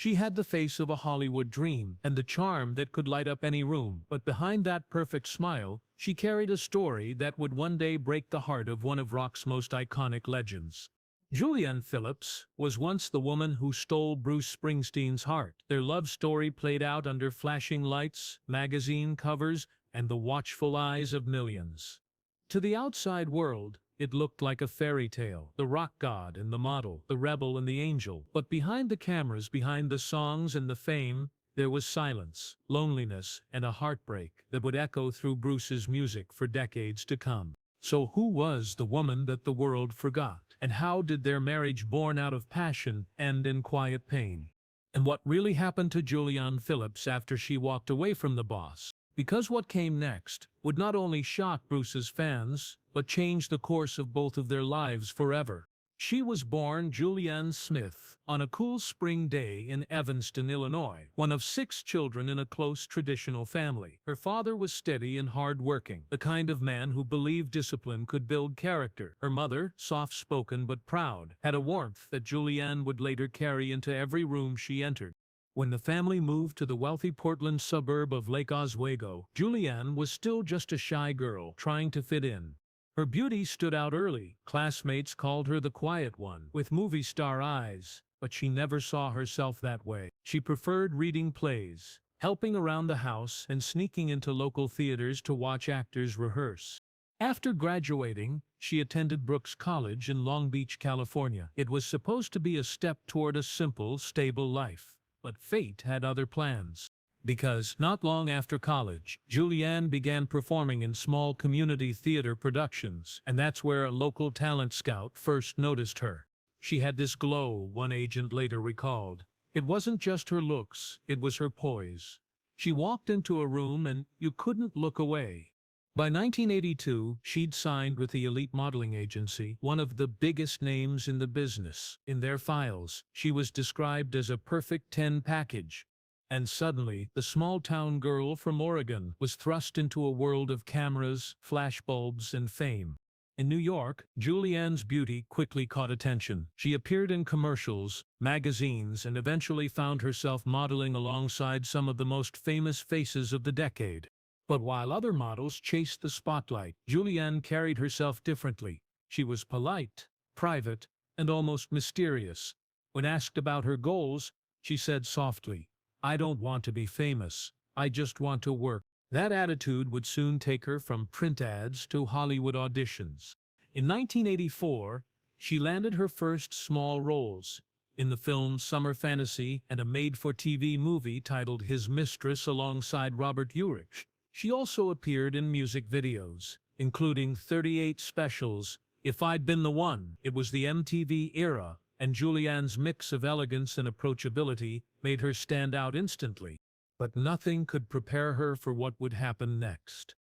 She had the face of a Hollywood dream and the charm that could light up any room, but behind that perfect smile, she carried a story that would one day break the heart of one of rock's most iconic legends. Julianne Phillips was once the woman who stole Bruce Springsteen's heart. Their love story played out under flashing lights, magazine covers, and the watchful eyes of millions. To the outside world, it looked like a fairy tale, the rock god and the model, the rebel and the angel. But behind the cameras, behind the songs and the fame, there was silence, loneliness, and a heartbreak that would echo through Bruce's music for decades to come. So who was the woman that the world forgot? And how did their marriage born out of passion end in quiet pain? And what really happened to Julianne Phillips after she walked away from the boss? Because what came next would not only shock Bruce's fans, but change the course of both of their lives forever. She was born Julianne Smith on a cool spring day in Evanston, Illinois, one of 6 children in a close traditional family. Her father was steady and hard-working, the kind of man who believed discipline could build character. Her mother, soft-spoken but proud, had a warmth that Julianne would later carry into every room she entered. When the family moved to the wealthy Portland suburb of Lake Oswego, Julianne was still just a shy girl trying to fit in. Her beauty stood out early. Classmates called her the quiet one, with movie star eyes, but she never saw herself that way. She preferred reading plays, helping around the house, and sneaking into local theaters to watch actors rehearse. After graduating, she attended Brooks College in Long Beach, California. It was supposed to be a step toward a simple, stable life, but fate had other plans. Because, not long after college, Julianne began performing in small community theater productions, and that's where a local talent scout first noticed her. She had this glow, one agent later recalled. It wasn't just her looks, it was her poise. She walked into a room and you couldn't look away. By 1982, she'd signed with the elite modeling agency, one of the biggest names in the business. In their files, she was described as a perfect 10 package. And suddenly, the small-town girl from Oregon was thrust into a world of cameras, flashbulbs, and fame. In New York, Julianne's beauty quickly caught attention. She appeared in commercials, magazines, and eventually found herself modeling alongside some of the most famous faces of the decade. But while other models chased the spotlight, Julianne carried herself differently. She was polite, private, and almost mysterious. When asked about her goals, she said softly, "I don't want to be famous, I just want to work." That attitude would soon take her from print ads to Hollywood auditions. In 1984, she landed her first small roles in the film Summer Fantasy and a made-for-TV movie titled His Mistress alongside Robert Urich. She also appeared in music videos, including 38 specials. If I'd Been the One, it was the MTV era, and Julianne's mix of elegance and approachability made her stand out instantly. But nothing could prepare her for what would happen next.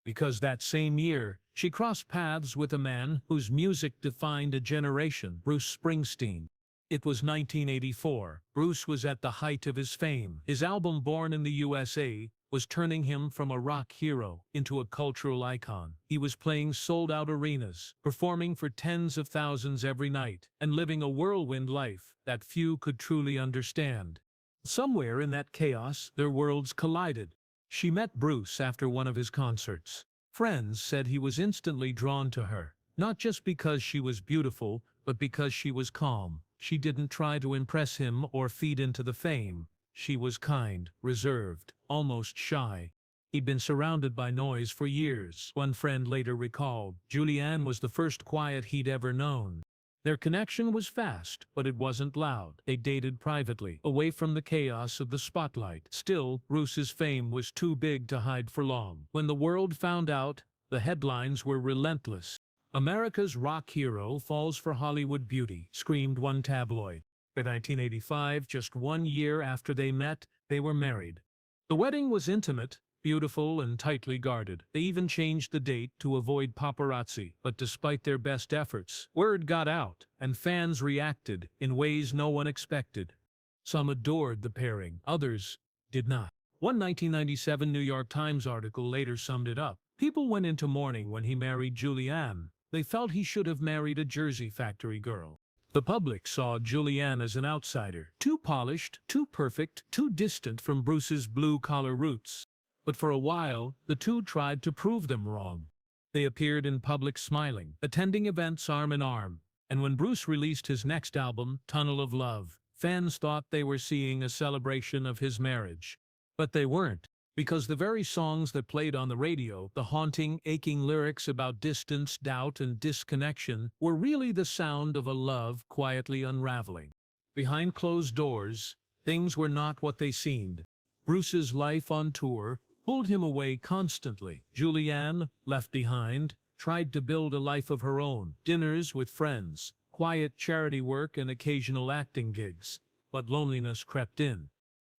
Because that same year, she crossed paths with a man whose music defined a generation, Bruce Springsteen. It was 1984. Bruce was at the height of his fame. His album Born in the USA was turning him from a rock hero into a cultural icon. He was playing sold-out arenas, performing for tens of thousands every night, and living a whirlwind life that few could truly understand. Somewhere in that chaos, their worlds collided. She met Bruce after one of his concerts. Friends said he was instantly drawn to her, not just because she was beautiful, but because she was calm. She didn't try to impress him or feed into the fame. She was kind, reserved, almost shy. He'd been surrounded by noise for years. One friend later recalled, Julianne was the first quiet he'd ever known. Their connection was fast, but it wasn't loud. They dated privately, away from the chaos of the spotlight. Still, Bruce's fame was too big to hide for long. When the world found out, the headlines were relentless. "America's rock hero falls for Hollywood beauty," screamed one tabloid. By 1985, just 1 year after they met, they were married. The wedding was intimate, beautiful, and tightly guarded. They even changed the date to avoid paparazzi. But despite their best efforts, word got out, and fans reacted in ways no one expected. Some adored the pairing, others did not. One 1997 New York Times article later summed it up. People went into mourning when he married Julianne. They felt he should have married a Jersey factory girl. The public saw Julianne as an outsider, too polished, too perfect, too distant from Bruce's blue-collar roots. But for a while, the two tried to prove them wrong. They appeared in public smiling, attending events arm in arm, and when Bruce released his next album, Tunnel of Love, fans thought they were seeing a celebration of his marriage. But they weren't, because the very songs that played on the radio, the haunting, aching lyrics about distance, doubt, and disconnection, were really the sound of a love quietly unraveling. Behind closed doors, things were not what they seemed. Bruce's life on tour pulled him away constantly. Julianne, left behind, tried to build a life of her own, dinners with friends, quiet charity work, and occasional acting gigs. But loneliness crept in.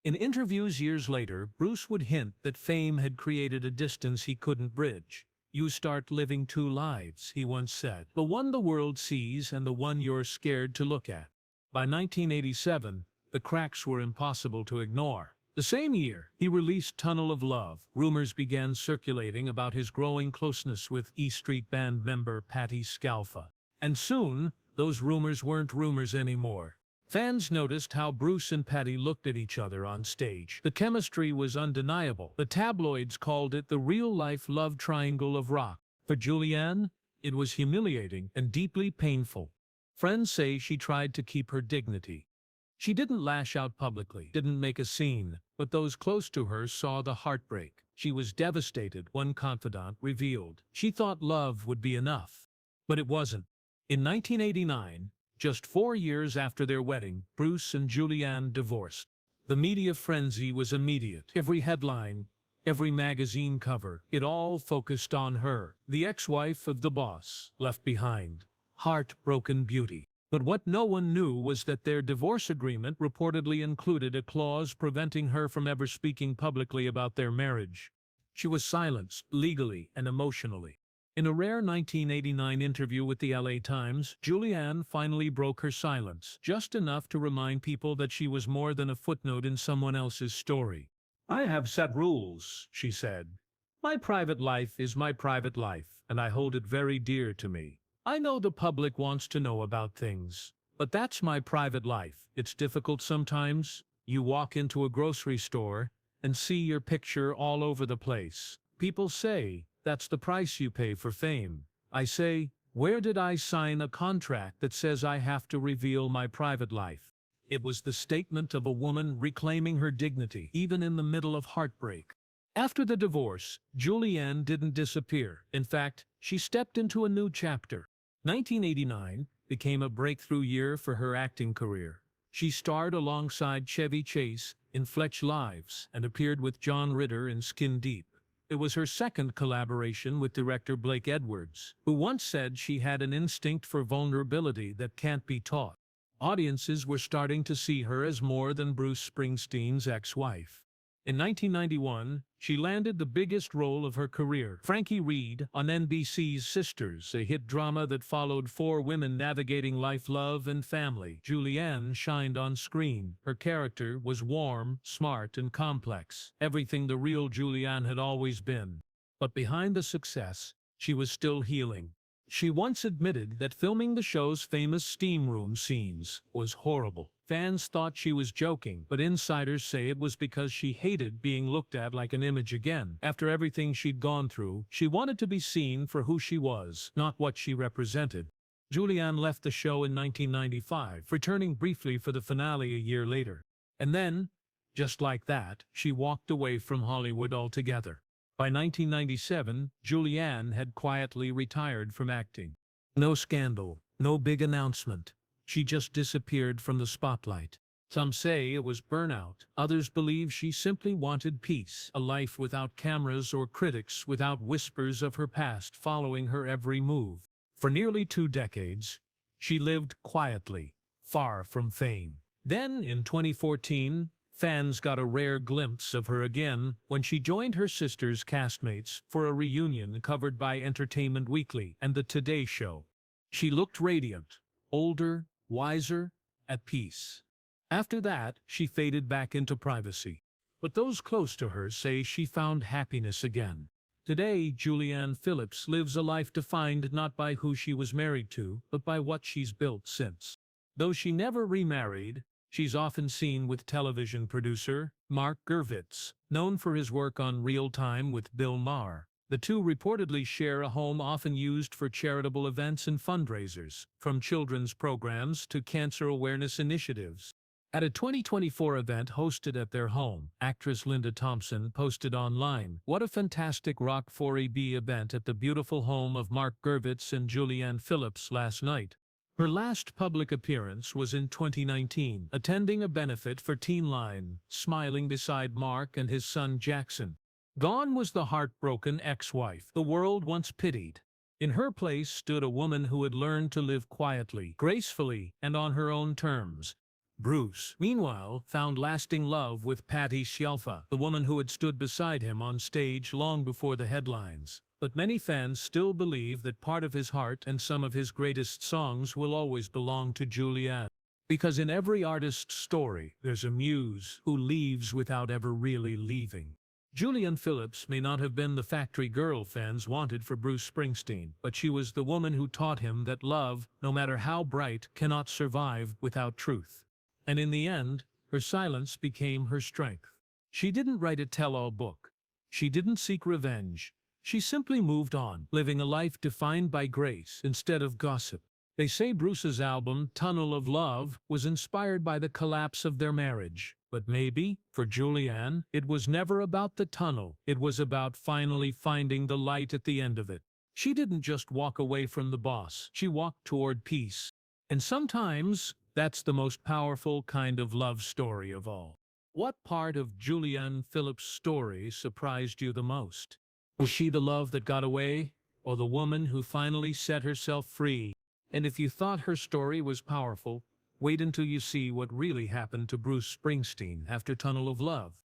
In interviews years later, Bruce would hint that fame had created a distance he couldn't bridge. "You start living two lives," he once said. "The one the world sees and the one you're scared to look at." By 1987, the cracks were impossible to ignore. The same year, he released Tunnel of Love. Rumors began circulating about his growing closeness with E Street Band member Patti Scialfa. And soon, those rumors weren't rumors anymore. Fans noticed how Bruce and Patti looked at each other on stage. The chemistry was undeniable. The tabloids called it the real-life love triangle of rock. For Julianne, it was humiliating and deeply painful. Friends say she tried to keep her dignity. She didn't lash out publicly, didn't make a scene, but those close to her saw the heartbreak. She was devastated, one confidant revealed. She thought love would be enough. But it wasn't. In 1989, just 4 years after their wedding, Bruce and Julianne divorced. The media frenzy was immediate. Every headline, every magazine cover, it all focused on her, the ex-wife of the boss, left behind. Heartbroken beauty. But what no one knew was that their divorce agreement reportedly included a clause preventing her from ever speaking publicly about their marriage. She was silenced, legally and emotionally. In a rare 1989 interview with the LA Times, Julianne finally broke her silence, just enough to remind people that she was more than a footnote in someone else's story. "I have set rules," she said. "My private life is my private life, and I hold it very dear to me. I know the public wants to know about things, but that's my private life. It's difficult sometimes. You walk into a grocery store and see your picture all over the place. People say, that's the price you pay for fame. I say, where did I sign a contract that says I have to reveal my private life?" It was the statement of a woman reclaiming her dignity, even in the middle of heartbreak. After the divorce, Julianne didn't disappear. In fact, she stepped into a new chapter. 1989 became a breakthrough year for her acting career. She starred alongside Chevy Chase in Fletch Lives and appeared with John Ritter in Skin Deep. It was her second collaboration with director Blake Edwards, who once said she had an instinct for vulnerability that can't be taught. Audiences were starting to see her as more than Bruce Springsteen's ex-wife. In 1991, she landed the biggest role of her career, Frankie Reed, on NBC's Sisters, a hit drama that followed 4 women navigating life, love, and family. Julianne shined on screen. Her character was warm, smart, and complex, everything the real Julianne had always been. But behind the success, she was still healing. She once admitted that filming the show's famous steam room scenes was horrible. Fans thought she was joking, but insiders say it was because she hated being looked at like an image again. After everything she'd gone through, she wanted to be seen for who she was, not what she represented. Julianne left the show in 1995, returning briefly for the finale a year later. And then, just like that, she walked away from Hollywood altogether. By 1997, Julianne had quietly retired from acting. No scandal, no big announcement. She just disappeared from the spotlight. Some say it was burnout. Others believe she simply wanted peace, a life without cameras or critics, without whispers of her past following her every move. For nearly 2 decades, she lived quietly, far from fame. Then, in 2014, fans got a rare glimpse of her again when she joined her sister's castmates for a reunion covered by Entertainment Weekly and The Today Show. She looked radiant, older, wiser, at peace. After that, she faded back into privacy. But those close to her say she found happiness again. Today, Julianne Phillips lives a life defined not by who she was married to, but by what she's built since. Though she never remarried, she's often seen with television producer Mark Gervitz, known for his work on Real Time with Bill Maher. The two reportedly share a home often used for charitable events and fundraisers, from children's programs to cancer awareness initiatives. At a 2024 event hosted at their home, actress Linda Thompson posted online, "What a fantastic Rock 4EB event at the beautiful home of Mark Gervitz and Julianne Phillips last night." Her last public appearance was in 2019, attending a benefit for Teen Line, smiling beside Mark and his son Jackson. Gone was the heartbroken ex-wife the world once pitied. In her place stood a woman who had learned to live quietly, gracefully, and on her own terms. Bruce, meanwhile, found lasting love with Patti Scialfa, the woman who had stood beside him on stage long before the headlines. But many fans still believe that part of his heart and some of his greatest songs will always belong to Julianne. Because in every artist's story, there's a muse who leaves without ever really leaving. Julianne Phillips may not have been the factory girl fans wanted for Bruce Springsteen, but she was the woman who taught him that love, no matter how bright, cannot survive without truth. And in the end, her silence became her strength. She didn't write a tell-all book. She didn't seek revenge. She simply moved on, living a life defined by grace instead of gossip. They say Bruce's album, Tunnel of Love, was inspired by the collapse of their marriage. But maybe, for Julianne, it was never about the tunnel. It was about finally finding the light at the end of it. She didn't just walk away from the boss. She walked toward peace. And sometimes, that's the most powerful kind of love story of all. What part of Julianne Phillips' story surprised you the most? Was she the love that got away, or the woman who finally set herself free? And if you thought her story was powerful, wait until you see what really happened to Bruce Springsteen after Tunnel of Love.